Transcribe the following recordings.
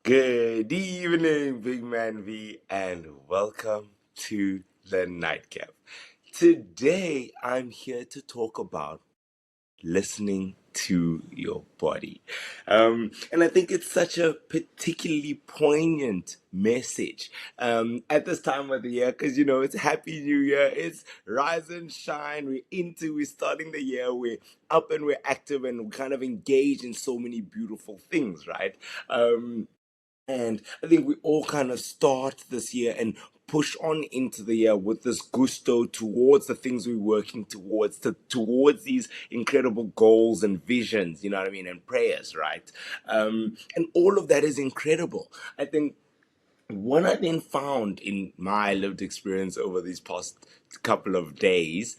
Good evening, Big Man V, and welcome to the Nightcap. Today, I'm here to talk about listening to your body. And I think it's such a particularly poignant message at this time of the year because, it's Happy New Year. It's rise and shine. We're starting the year. We're up and we're active and we're kind of engaged in so many beautiful things, right? And I think we all kind of start this year and push on into the year with this gusto towards the things we're working towards these incredible goals and visions, you know what I mean, and prayers, right? And all of that is incredible. I think what I then found in my lived experience over these past couple of days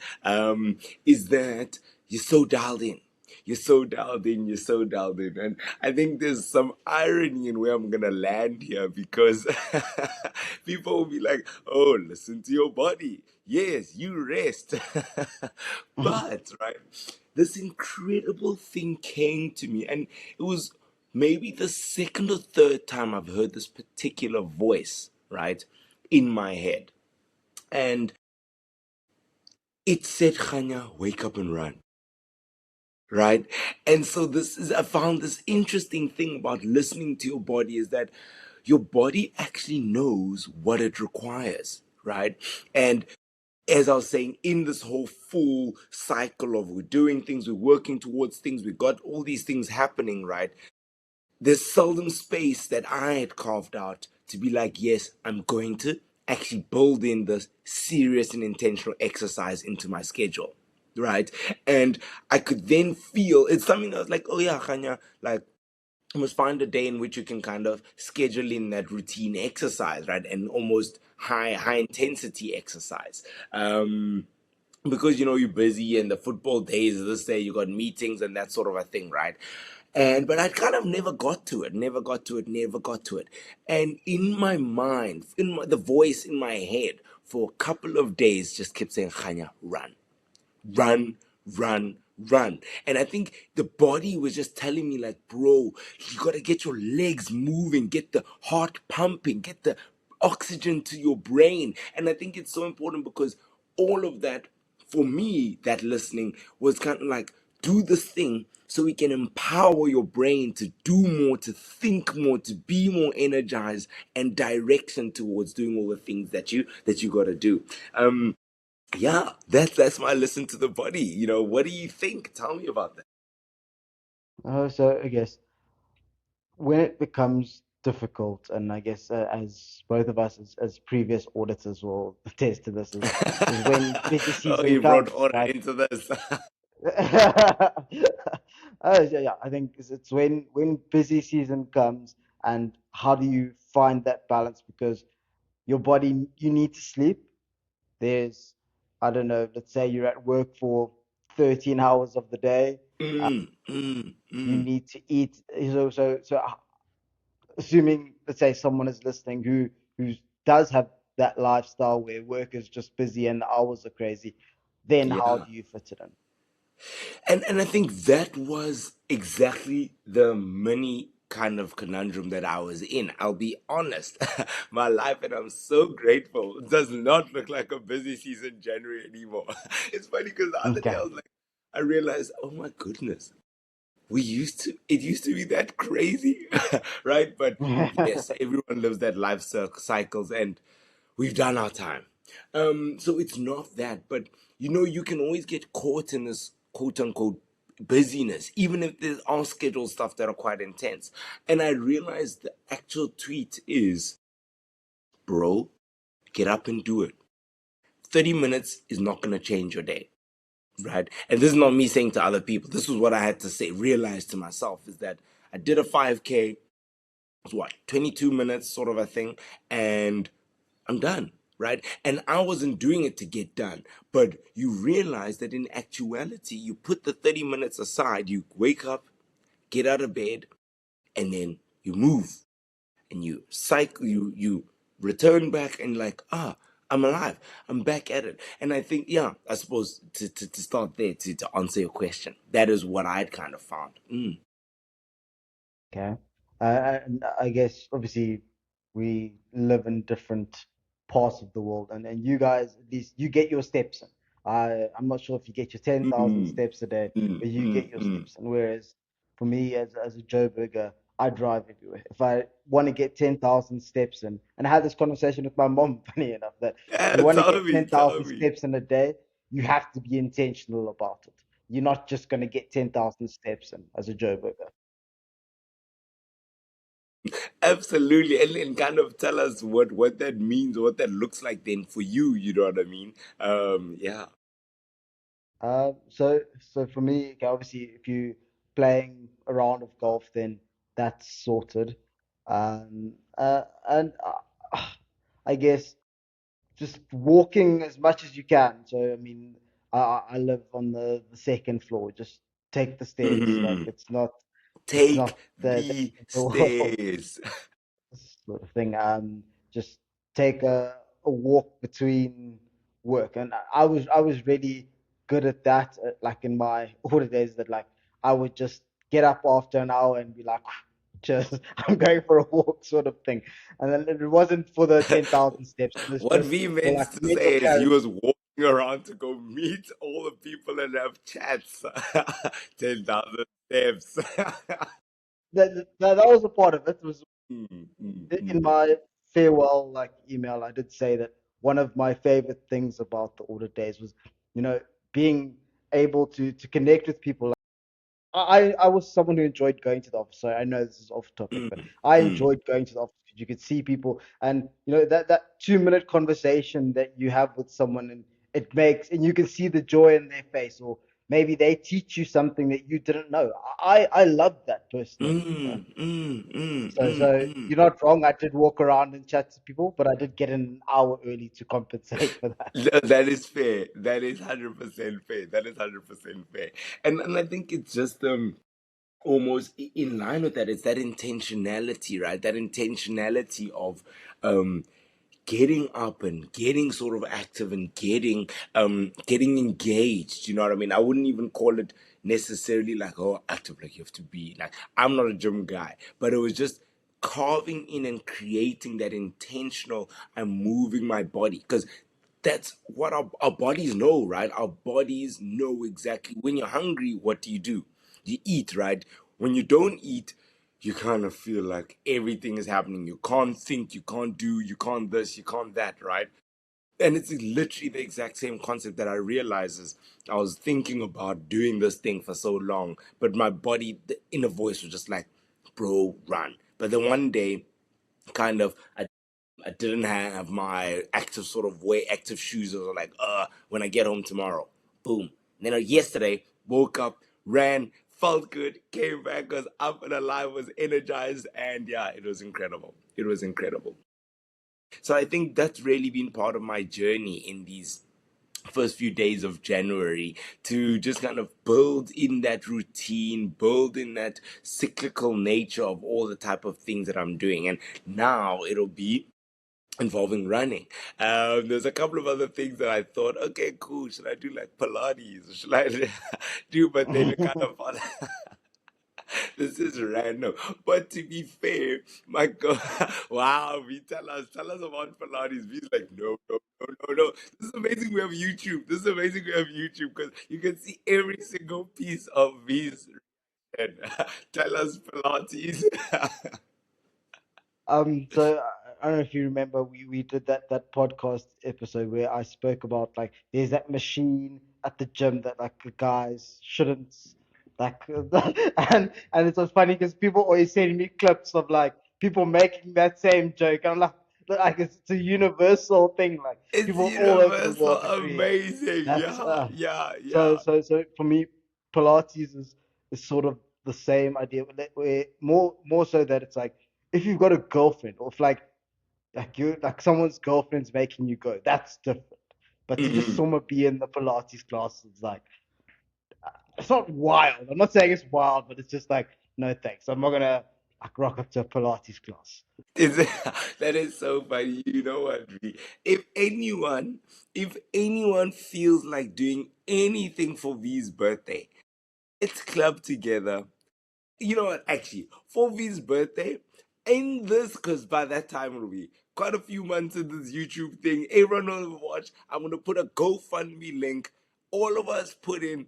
is that you're so dialed in. You're so dialed in, you're so dialed in. And I think there's some irony in where I'm going to land here because people will be like, oh, listen to your body. Yes, you rest. But, right, this incredible thing came to me, and it was maybe the second or third time I've heard this particular voice, right, in my head. And it said, Khanya, wake up and run. Right. And so I found this interesting thing about listening to your body is that your body actually knows what it requires. Right. And as I was saying, in this whole full cycle of we're doing things, we're working towards things, we got all these things happening, right? There's seldom space that I had carved out to be like, yes, I'm going to actually build in the serious and intentional exercise into my schedule. Right. And I could then feel it's something that was like, oh yeah, Khanya, like you must find a day in which you can kind of schedule in that routine exercise, right? And almost high intensity exercise. Because you're busy and the football days this day you got meetings and that sort of a thing, right? And but I kind of never got to it, never got to it. And in my mind, the voice in my head for a couple of days just kept saying, Khanya, run, run, run. And I think the body was just telling me, like, bro, you got to get your legs moving, get the heart pumping, get the oxygen to your brain. And I think it's so important because all of that, for me, that listening was kind of like, do this thing so we can empower your brain to do more, to think more, to be more energized and direction towards doing all the things that you got to do. Yeah, that's my listen to the body. What do you think? Tell me about that. So I guess when it becomes difficult, and I guess as both of us as previous auditors will attest to this, is when busy Oh, season you brought comes, order right? into this. Yeah, I think it's when busy season comes, and how do you find that balance? Because your body, you need to sleep. There's, I don't know, let's say you're at work for 13 hours of the day. Mm, mm, You mm. need to eat. So assuming, let's say, someone is listening who does have that lifestyle where work is just busy and the hours are crazy, then how Yeah. do you fit it in? And I think that was exactly the mini kind of conundrum that I was in. I'll be honest. My life, and I'm so grateful, does not look like a busy season January anymore. It's funny because the other day Okay. I realized, oh my goodness, it used to be that crazy, right? But yes, everyone lives that cycles, and we've done our time. So it's not that, but you can always get caught in this quote unquote busyness, even if there's on schedule stuff that are quite intense. And I realized the actual tweet is, bro, get up and do it. 30 minutes is not going to change your day, right? And this is not me saying to other people. This was what I had to say, realize to myself is that I did a 5K, was what, 22 minutes sort of a thing, and I'm done, right? And I wasn't doing it to get done, but you realize that in actuality, you put the 30 minutes aside, you wake up, get out of bed, and then you move and you cycle, you return back and like, I'm alive. I'm back at it. And I think, yeah, I suppose to start there, to answer your question, that is what I'd kind of found. Okay. And I guess obviously we live in different parts of the world, and you guys at least you get your steps in. I'm not sure if you get your 10,000 Mm, steps a day, mm, but you mm, get your mm. steps in. Whereas for me, as a Joe Burger, I drive everywhere. If I want to get 10,000 steps in, and I had this conversation with my mom, funny enough, that if you Yeah, want to tell get me, tell 10,000 me. steps in a day, you have to be intentional about it. You're not just going to get 10,000 steps in as a Joe Burger. Absolutely, and kind of tell us what that means, what that looks like then for you. You know what I mean? Yeah. So for me, okay, obviously, if you playing a round of golf, then that's sorted. And I guess just walking as much as you can. So I mean, I live on the second floor. Just take the stairs. Like Mhm. it's Take not the the end of the world. stairs. Sort of thing. Just take a walk between work, and I was really good at that. Like in my older days, that like I would just get up after an hour and be like, just I'm going for a walk, sort of thing. And then it wasn't for the 10,000 steps. It was What just V for meant like to mental say is he clarity. was walking around to go meet all the people and have chats. 10,000 steps. That was a part of it. It was Mm, mm, in mm, my farewell like email, I did say that one of my favorite things about the audit days was, being able to connect with people. I was someone who enjoyed going to the office, so I know this is off topic, mm, but I mm. enjoyed going to the office because you could see people, and that 2 minute conversation that you have with someone, and and you can see the joy in their face, or maybe they teach you something that you didn't know. I love that personally. Mm, mm, mm, So, mm, so mm. you're not wrong. I did walk around and chat to people, but I did get in an hour early to compensate for that. No, that is fair. That is 100% fair. That is 100% fair. And I think it's just almost in line with that. It's that intentionality, right? That intentionality of um getting up and getting sort of active and getting engaged. You know what I mean? I wouldn't even call it necessarily like, oh, active, like you have to be like, I'm not a gym guy, but it was just carving in and creating that intentional, I'm moving my body, because that's what our bodies know, right? Our bodies know exactly when you're hungry, what do? You eat, right? When you don't eat, you kind of feel like everything is happening. You can't think, you can't do, you can't this, you can't that, right? And it's literally the exact same concept that I realized is I was thinking about doing this thing for so long, but my body, the inner voice was just like, bro, run. But then one day, kind of, I didn't have my active sort of way, active shoes. I was like, when I get home tomorrow, boom. And then yesterday, woke up, ran, felt good, came back, was up and alive, was energized, and yeah, it was incredible. It was incredible. So I think that's really been part of my journey in these first few days of January, to just kind of build in that routine, build in that cyclical nature of all the type of things that I'm doing. And now it'll be involving running. There's a couple of other things that I thought, okay, cool. Should I do like Pilates? Should I do? But then it kind of thought, this is random. But to be fair, my God, wow, we tell us about Pilates. He's like, no, no, no, no, no. This is amazing. We have YouTube. This is amazing. We have YouTube because you can see every single piece of his. And tell us Pilates. So I don't know if you remember, we did that podcast episode where I spoke about like there's that machine at the gym that like the guys shouldn't like, and it's so funny because people always send me clips of like people making that same joke. I'm like it's a universal thing. Like It's people all over the universal, world agree. amazing. That's Yeah, yeah, so yeah. so for me, Pilates is sort of the same idea, where more so that it's like if you've got a girlfriend, or if like you like someone's girlfriend's making you go, that's different. But to just Mhm. someone be in the Pilates class, it's like it's not wild. I'm not saying it's wild, but it's just like no thanks. I'm not gonna like rock up to a Pilates class. Is that is so funny. You know what? V? If anyone feels like doing anything for V's birthday, let's club together. You know what? Actually, for V's birthday, in this, because by that time it'll be quite a few months in this YouTube thing. Everyone will watch. I'm gonna put a GoFundMe link. All of us put in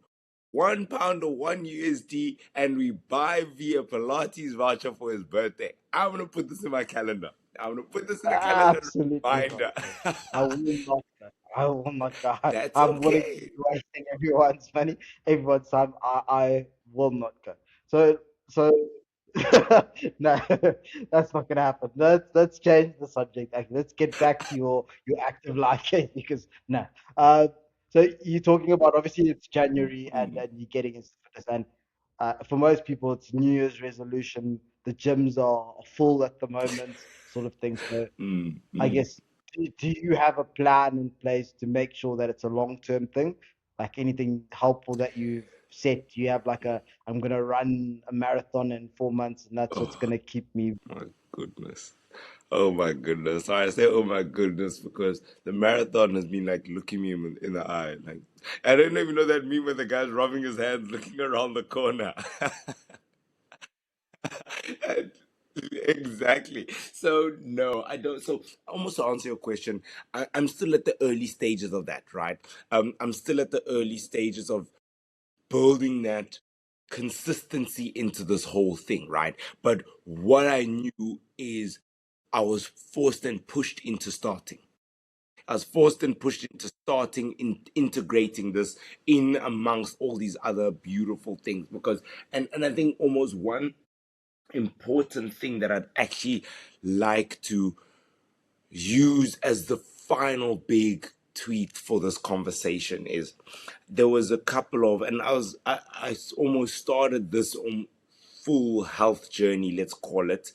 £1 or one USD, and we buy V a Pilates voucher for his birthday. I'm gonna put this in my calendar. I'm gonna put this in the calendar Absolutely not, reminder. bro. I will not go. I will not go. That's I'm willing to okay. be wasting everyone's money, everyone's time. I will not go. So no, that's not gonna happen. Let's change the subject. Let's get back to your active life case because no. Uh, so you're talking about obviously it's January and you're getting into fitness and for most people it's New Year's resolution. The gyms are full at the moment, sort of thing. So Mm, I mm. guess, do you have a plan in place to make sure that it's a long-term thing? Like anything helpful that you've set? Do you have like I'm gonna run a marathon in 4 months and that's what's Oh gonna keep me. my goodness. Oh my goodness. I say oh my goodness because the marathon has been like looking me in the eye. Like I don't even know that meme where the guy's rubbing his hands looking around the corner. And- exactly. So no, I don't. So almost to answer your question, I'm still at the early stages of that, right? I'm still at the early stages of building that consistency into this whole thing, right? But what I knew is I was forced and pushed into starting. I was forced and pushed into starting in integrating this in amongst all these other beautiful things because and I think almost one important thing that I'd actually like to use as the final big tweet for this conversation is there was a couple of and I almost started this full health journey, let's call it,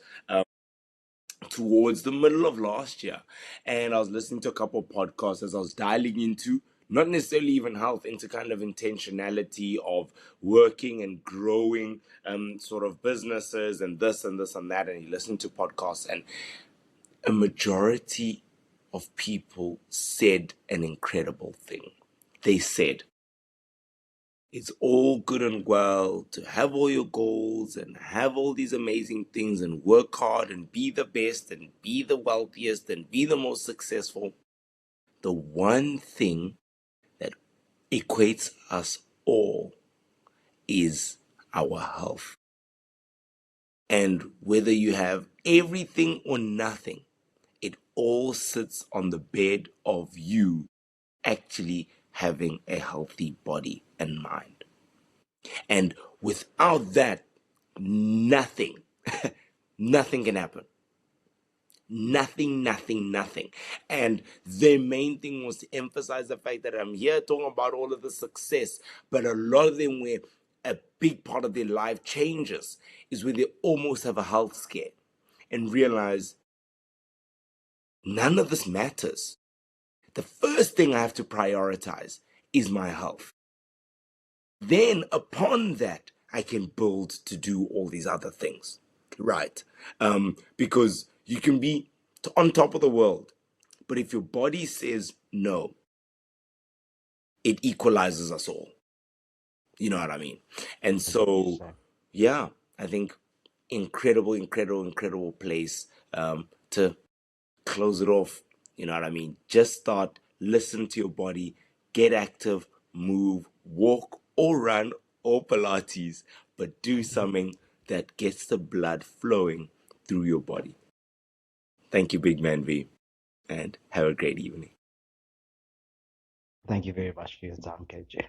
towards the middle of last year. And I was listening to a couple of podcasts as I was dialing into not necessarily even health, into kind of intentionality of working and growing sort of businesses and this and this and that. And you listen to podcasts, and a majority of people said an incredible thing. They said, it's all good and well to have all your goals and have all these amazing things and work hard and be the best and be the wealthiest and be the most successful. The one thing that equates us all is our health. And whether you have everything or nothing, it all sits on the bed of you actually having a healthy body and mind. And without that, nothing, nothing can happen. Nothing, nothing, nothing. And their main thing was to emphasize the fact that I'm here talking about all of the success, but a lot of them where a big part of their life changes is where they almost have a health scare and realize none of this matters. The first thing I have to prioritize is my health. Then upon that, I can build to do all these other things, right? Because you can be on top of the world, but if your body says no, it equalizes us all. You know what I mean? And so, 100%. yeah, I think incredible, incredible, incredible place to close it off. You know what I mean? Just start, listen to your body, get active, move, walk or run or Pilates, but do something that gets the blood flowing through your body. Thank you, Big Man V, and have a great evening. Thank you very much for your time, KJ.